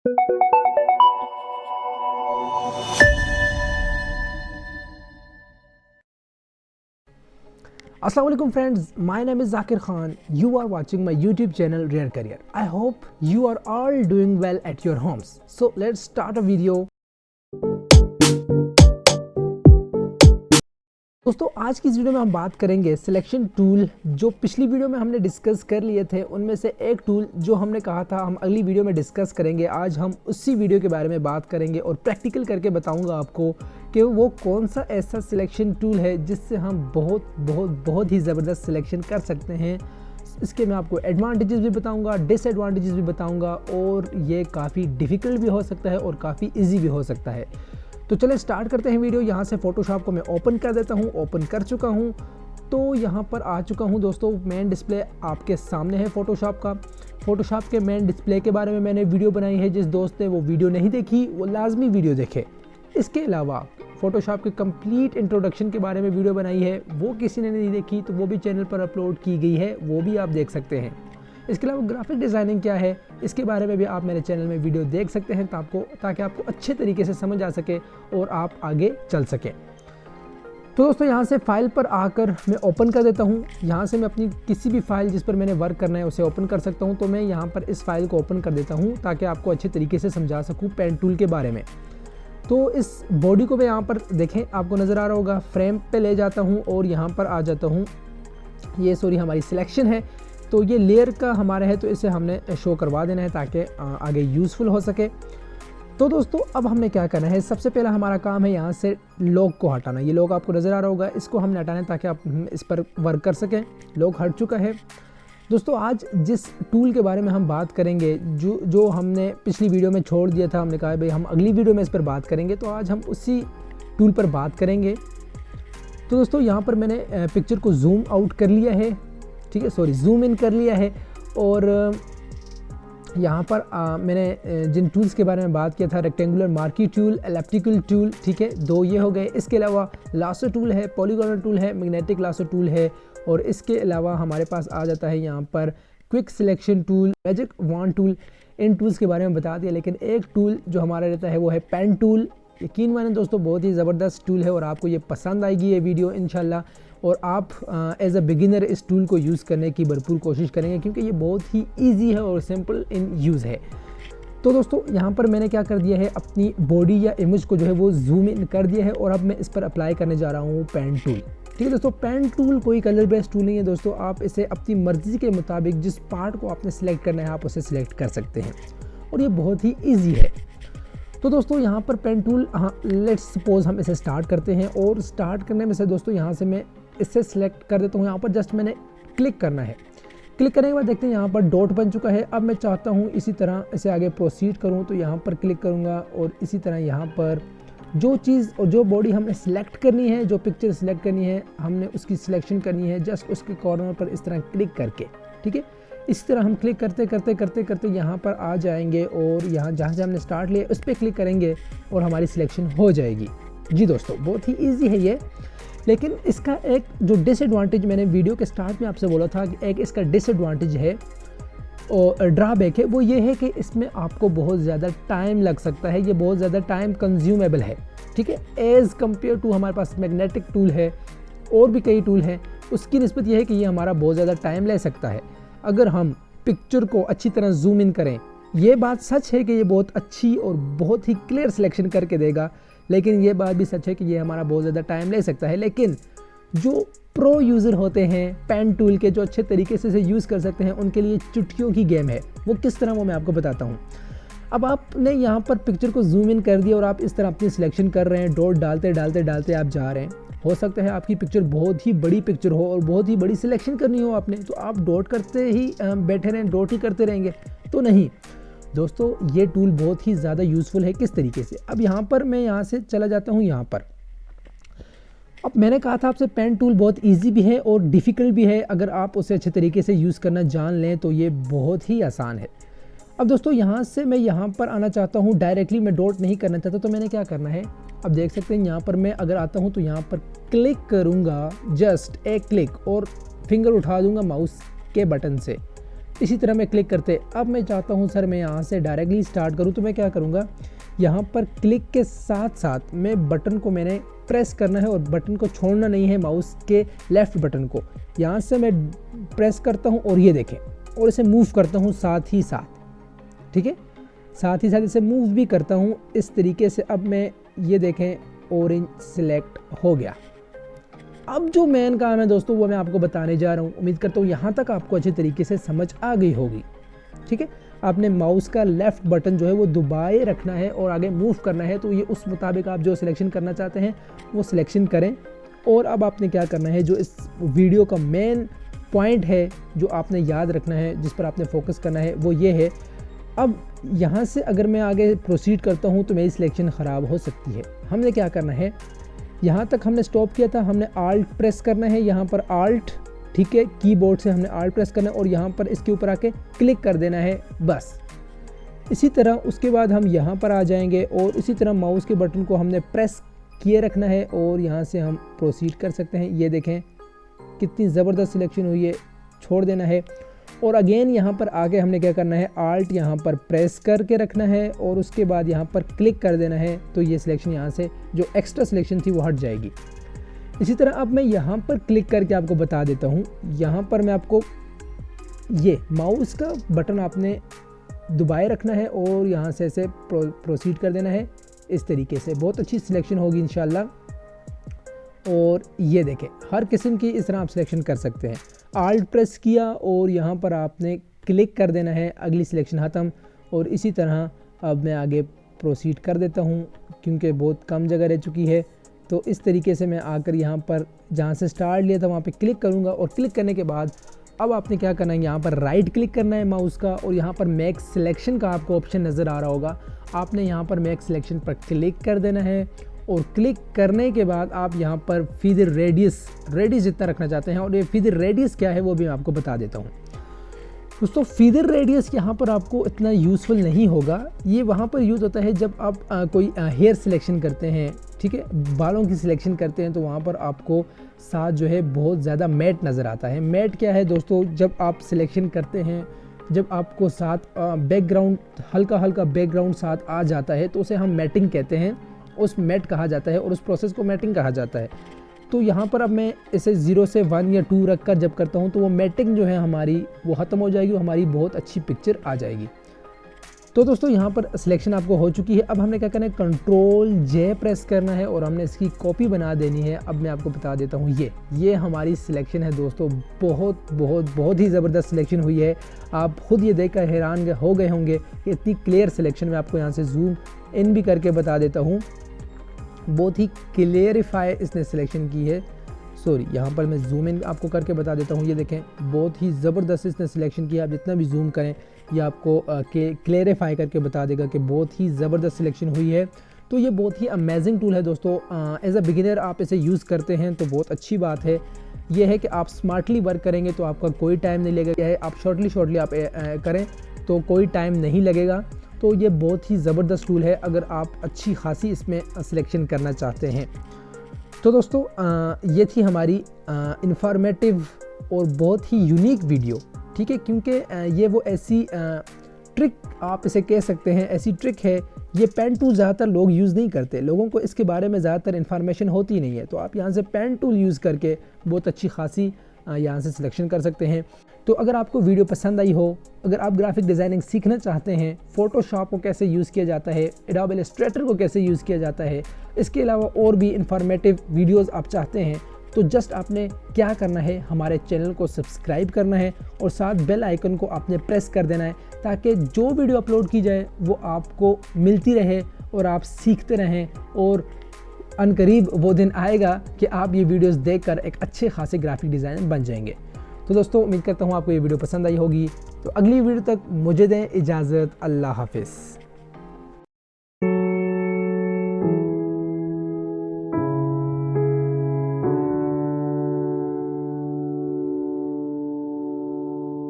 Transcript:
Assalamu alaikum friends, my name is Zakir Khan. You are watching my YouTube channel Rare Career. I hope you are all doing well at your homes. So let's start a video. दोस्तों आज की इस video में हम बात करेंगे selection tool जो पिछली वीडियो में हमने डिस्कस कर लिए थे। उनमें से एक टूल जो हमने कहा था हम अगली वीडियो में डिस्कस करेंगे, आज हम उसी वीडियो के बारे में बात करेंगे और प्रैक्टिकल करके बताऊंगा आपको कि वो कौन सा ऐसा सिलेक्शन टूल है जिससे हम बहुत ही ज़बरदस्त सिलेक्शन कर सकते हैं। इसके मैं आपको एडवांटेजेस भी बताऊंगा, डिसएडवांटेजेस भी बताऊंगा और ये काफ़ी डिफ़िकल्ट भी हो सकता है और काफ़ी ईजी भी हो सकता है। तो चले स्टार्ट करते हैं वीडियो। यहाँ से फ़ोटोशॉप को मैं ओपन कर देता हूँ। ओपन कर चुका हूँ तो यहाँ पर आ चुका हूँ दोस्तों। मेन डिस्प्ले आपके सामने है फ़ोटोशॉप का। फ़ोटोशॉप के मेन डिस्प्ले के बारे में मैंने वीडियो बनाई है। जिस दोस्त ने वो वीडियो नहीं देखी वो लाजमी वीडियो देखे। इसके अलावा फ़ोटोशॉप के कंप्लीट इंट्रोडक्शन के बारे में वीडियो बनाई है, वो किसी ने नहीं देखी तो वो भी चैनल पर अपलोड की गई है, वो भी आप देख सकते हैं। इसके अलावा ग्राफिक डिज़ाइनिंग क्या है इसके बारे में भी आप मेरे चैनल में वीडियो देख सकते हैं ताकि आपको अच्छे तरीके से समझ आ सके और आप आगे चल सकें। तो दोस्तों यहाँ से फ़ाइल पर आकर मैं ओपन कर देता हूँ। यहाँ से मैं अपनी किसी भी फ़ाइल जिस पर मैंने वर्क करना है उसे ओपन कर सकता हूँ। तो मैं यहाँ पर इस फाइल को ओपन कर देता हूँ ताकि आपको अच्छे तरीके से समझा सकूँ पेन टूल के बारे में। तो इस बॉडी को मैं यहाँ पर देखें, आपको नज़र आ रहा होगा, फ्रेम पे ले जाता हूँ और यहाँ पर आ जाता हूँ। ये हमारी सिलेक्शन है तो ये लेयर का हमारा है तो इसे हमने शो करवा देना है ताकि आगे यूज़फुल हो सके। तो दोस्तों अब हमने क्या करना है, सबसे पहला हमारा काम है यहाँ से लॉग को हटाना। ये लॉग आपको नज़र आ रहा होगा, इसको हमने हटाना है ताकि आप इस पर वर्क कर सकें। लॉग हट चुका है। दोस्तों आज जिस टूल के बारे में हम बात करेंगे जो हमने पिछली वीडियो में छोड़ दिया था, हमने कहा भाई हम अगली वीडियो में इस पर बात करेंगे, तो आज हम उसी टूल पर बात करेंगे। तो दोस्तों यहाँ पर मैंने पिक्चर को जूम आउट कर लिया है, ठीक है, जूम इन कर लिया है। और यहाँ पर मैंने जिन टूल्स के बारे में बात किया था, rectangular marquee tool, elliptical tool, ठीक है, दो ये हो गए। इसके अलावा लासो टूल है, पॉलीगॉनल टूल है, मैग्नेटिक लासो टूल है और इसके अलावा हमारे पास आ जाता है यहाँ पर quick selection tool, magic wand tool. इन टूल्स के बारे में बता दिया, लेकिन एक टूल जो हमारा रहता है वो है पेन टूल। यकीन माने दोस्तों बहुत ही ज़बरदस्त टूल है और आपको ये पसंद आएगी ये वीडियो इंशाल्लाह। और आप एज अ बिगिनर इस टूल को यूज़ करने की भरपूर कोशिश करेंगे क्योंकि ये बहुत ही इजी है और सिंपल इन यूज़ है। तो दोस्तों यहाँ पर मैंने क्या कर दिया है, अपनी बॉडी या इमेज को जो है वो जूम इन कर दिया है और अब मैं इस पर अप्लाई करने जा रहा हूँ पेन टूल। ठीक है दोस्तों, पेन टूल कोई कलर बेस्ड टूल नहीं है दोस्तों। आप इसे अपनी मर्ज़ी के मुताबिक जिस पार्ट को आपने सिलेक्ट करना है आप उसे सिलेक्ट कर सकते हैं और ये बहुत ही ईजी है। तो दोस्तों यहाँ पर पेन टूल, हाँ लेट्स सपोज हम इसे स्टार्ट करते हैं। और स्टार्ट करने में से दोस्तों यहाँ से मैं इसे सिलेक्ट कर देता हूँ। यहाँ पर जस्ट मैंने क्लिक करना है। क्लिक करने के बाद देखते हैं यहाँ पर डॉट बन चुका है। अब मैं चाहता हूँ इसी तरह इसे आगे प्रोसीड करूँ तो यहाँ पर क्लिक करूँगा और इसी तरह यहाँ पर जो चीज़ और जो बॉडी हमने सिलेक्ट करनी है, जो पिक्चर सिलेक्ट करनी है, हमने उसकी सिलेक्शन करनी है जस्ट उसके कॉर्नर पर इस तरह क्लिक करके, ठीक है। इसी तरह हम क्लिक करते यहाँ पर आ जाएंगे और यहाँ जहाँ से हमने स्टार्ट लिया उस पर क्लिक करेंगे और हमारी सिलेक्शन हो जाएगी। जी दोस्तों बहुत ही ईजी है ये। लेकिन इसका एक जो डिसएडवांटेज मैंने वीडियो के स्टार्ट में आपसे बोला था कि एक इसका डिसएडवांटेज है और ड्रॉबैक है, वो ये है कि इसमें आपको बहुत ज़्यादा टाइम लग सकता है। ये बहुत ज़्यादा टाइम कंज्यूमेबल है, ठीक है, एज़ कम्पेयर टू हमारे पास मैग्नेटिक टूल है और भी कई टूल हैं, उसकी निस्बत ये है कि ये हमारा बहुत ज़्यादा टाइम ले सकता है अगर हम पिक्चर को अच्छी तरह जूम इन करें। ये बात सच है कि ये बहुत अच्छी और बहुत ही क्लियर सिलेक्शन करके देगा, लेकिन ये बात भी सच है कि ये हमारा बहुत ज़्यादा टाइम ले सकता है। लेकिन जो प्रो यूज़र होते हैं पेन टूल के, जो अच्छे तरीके से इसे यूज़ कर सकते हैं, उनके लिए चुटकियों की गेम है। वो किस तरह वो मैं आपको बताता हूँ। अब आपने यहाँ पर पिक्चर को जूम इन कर दिया और आप इस तरह अपनी सिलेक्शन कर रहे हैं, डॉट डालते आप जा रहे हैं। हो सकता है आपकी पिक्चर बहुत ही बड़ी पिक्चर हो और बहुत ही बड़ी सिलेक्शन करनी हो आपने, तो आप डॉट करते ही बैठे रहें, डॉट ही करते रहेंगे, तो नहीं दोस्तों। ये टूल बहुत ही ज़्यादा यूज़फुल है। किस तरीके से, अब यहाँ पर मैं यहाँ से चला जाता हूँ। यहाँ पर अब मैंने कहा था आपसे पेन टूल बहुत इजी भी है और डिफ़िकल्ट भी है। अगर आप उसे अच्छे तरीके से यूज़ करना जान लें तो ये बहुत ही आसान है। अब दोस्तों यहाँ से मैं यहाँ पर आना चाहता हूँ, डायरेक्टली मैं डॉट नहीं करना चाहता, तो मैंने क्या करना है, अब देख सकते हैं यहाँ पर मैं अगर आता हूँ तो यहाँ पर क्लिक करूँगा, जस्ट एक क्लिक और फिंगर उठा दूँगा माउस के बटन से, इसी तरह मैं क्लिक करते, अब मैं चाहता हूँ सर मैं यहाँ से डायरेक्टली स्टार्ट करूँ, तो मैं क्या करूँगा, यहाँ पर क्लिक के साथ साथ मैं बटन को मैंने प्रेस करना है और बटन को छोड़ना नहीं है, माउस के लेफ़्ट बटन को यहाँ से मैं प्रेस करता हूँ और ये देखें, और इसे मूव करता हूँ साथ ही साथ, ठीक है, साथ ही साथ इसे मूव भी करता हूँ इस तरीके से। अब मैं ये देखें ऑरेंज सिलेक्ट हो गया। अब जो मेन काम है दोस्तों वो मैं आपको बताने जा रहा हूँ। उम्मीद करता हूँ यहाँ तक आपको अच्छे तरीके से समझ आ गई होगी, ठीक है। आपने माउस का लेफ़्ट बटन जो है वो दबाए रखना है और आगे मूव करना है, तो ये उस मुताबिक आप जो सिलेक्शन करना चाहते हैं वो सिलेक्शन करें। और अब आपने क्या करना है, जो इस वीडियो का मेन पॉइंट है जो आपने याद रखना है, जिस पर आपने फोकस करना है, वो ये है। अब यहाँ से अगर मैं आगे प्रोसीड करता हूँ तो मेरी सिलेक्शन ख़राब हो सकती है। हमने क्या करना है, यहाँ तक हमने स्टॉप किया था, हमने आल्ट प्रेस करना है, यहाँ पर आल्ट, ठीक है, कीबोर्ड से हमने आल्ट प्रेस करना है और यहाँ पर इसके ऊपर आके क्लिक कर देना है, बस। इसी तरह उसके बाद हम यहाँ पर आ जाएंगे और इसी तरह माउस के बटन को हमने प्रेस किए रखना है और यहाँ से हम प्रोसीड कर सकते हैं। ये देखें कितनी ज़बरदस्त सिलेक्शन हुई है, छोड़ देना है। और अगेन यहाँ पर आगे हमने क्या करना है, आल्ट यहाँ पर प्रेस करके रखना है और उसके बाद यहाँ पर क्लिक कर देना है, तो ये सिलेक्शन यहाँ से जो एक्स्ट्रा सिलेक्शन थी वो हट जाएगी। इसी तरह अब मैं यहाँ पर क्लिक करके आपको बता देता हूँ। यहाँ पर मैं आपको ये माउस का बटन आपने दबाए रखना है और यहाँ से ऐसे प्रोसीड कर देना है इस तरीके से। बहुत अच्छी सिलेक्शन होगी इंशाल्लाह। और ये देखें हर किस्म की इस तरह आप सिलेक्शन कर सकते हैं। आल्ट प्रेस किया और यहाँ पर आपने क्लिक कर देना है, अगली सिलेक्शन ख़त्म। और इसी तरह अब मैं आगे प्रोसीड कर देता हूँ क्योंकि बहुत कम जगह रह चुकी है। तो इस तरीके से मैं आकर यहाँ पर जहाँ से स्टार्ट लिया था वहाँ पे क्लिक करूँगा और क्लिक करने के बाद अब आपने क्या करना है, यहाँ पर राइट क्लिक करना है माउस का और यहाँ पर मेक सिलेक्शन का आपको ऑप्शन नज़र आ रहा होगा। आपने यहाँ पर मेक सिलेक्शन पर क्लिक कर देना है और क्लिक करने के बाद आप यहाँ पर फीदर रेडियस जितना रखना चाहते हैं, और ये फीदर रेडियस क्या है वो भी मैं आपको बता देता हूँ। दोस्तों फीदर रेडियस यहाँ पर आपको इतना यूज़फुल नहीं होगा, ये वहाँ पर यूज़ होता है जब आप कोई हेयर सिलेक्शन करते हैं, ठीक है, बालों की सिलेक्शन करते हैं, तो वहाँ पर आपको साथ जो है बहुत ज़्यादा मैट नज़र आता है। मैट क्या है दोस्तों, जब आप सिलेक्शन करते हैं, जब आपको साथ बैकग्राउंड हल्का बैकग्राउंड साथ आ जाता है तो उसे हम मैटिंग कहते हैं, उस मैट कहा जाता है और उस प्रोसेस को मैटिंग कहा जाता है। तो यहाँ पर अब मैं इसे 0 से 1 या 2 रख कर जब करता हूँ तो वो मैटिंग जो है हमारी वो ख़त्म हो जाएगी, हमारी बहुत अच्छी पिक्चर आ जाएगी। तो दोस्तों यहाँ पर सिलेक्शन आपको हो चुकी है। अब हमने क्या करना है, Ctrl+J प्रेस करना है और हमने इसकी कॉपी बना देनी है। अब मैं आपको बता देता हूँ, ये हमारी सिलेक्शन है दोस्तों। बहुत ही ज़बरदस्त सिलेक्शन हुई है। आप खुद ये देखकर हैरान हो गए होंगे कि इतनी क्लियर सिलेक्शन। मैं आपको यहाँ से जूम इन भी करके बता देता हूँ, बहुत ही क्लियरिफाई इसने सिलेक्शन की है। सॉरी, यहाँ पर मैं जूम इन आपको करके बता देता हूँ। ये देखें बहुत ही ज़बरदस्त इसने सिलेक्शन किया। आप जितना भी जूम करें ये आपको क्लियरिफाई करके बता देगा कि बहुत ही ज़बरदस्त सिलेक्शन हुई है। तो ये बहुत ही अमेजिंग टूल है दोस्तों। एज अ बिगिनर आप इसे यूज़ करते हैं तो बहुत अच्छी बात है। ये है कि आप स्मार्टली वर्क करेंगे तो आपका कोई टाइम नहीं लगेगा। आप शॉर्टली आप करें तो कोई टाइम नहीं लगेगा। तो ये बहुत ही ज़बरदस्त टूल है अगर आप अच्छी खासी इसमें सिलेक्शन करना चाहते हैं। तो दोस्तों ये थी हमारी इंफॉर्मेटिव और बहुत ही यूनिक वीडियो, ठीक है, क्योंकि ये वो ऐसी ट्रिक आप इसे कह सकते हैं, ऐसी ट्रिक है। ये पेन टूल ज़्यादातर लोग यूज़ नहीं करते, लोगों को इसके बारे में ज़्यादातर इन्फॉर्मेशन होती नहीं है। तो आप यहाँ से पेन टूल यूज़ करके बहुत अच्छी खासी यहाँ से सिलेक्शन कर सकते हैं। तो अगर आपको वीडियो पसंद आई हो, अगर आप ग्राफिक डिज़ाइनिंग सीखना चाहते हैं, फ़ोटोशॉप को कैसे यूज़ किया जाता है, एडोब इलस्ट्रेटर को कैसे यूज़ किया जाता है, इसके अलावा और भी इंफॉर्मेटिव वीडियोस आप चाहते हैं, तो जस्ट आपने क्या करना है, हमारे चैनल को सब्सक्राइब करना है और साथ बेल आइकन को आपने प्रेस कर देना है ताकि जो वीडियो अपलोड की जाए वो आपको मिलती रहे और आप सीखते रहें। और अनकरीब वो दिन आएगा कि आप ये वीडियोस देखकर एक अच्छे खासे ग्राफिक डिज़ाइनर बन जाएंगे। तो दोस्तों उम्मीद करता हूँ आपको ये वीडियो पसंद आई होगी। तो अगली वीडियो तक मुझे दें इजाज़त। अल्लाह हाफ़िज़।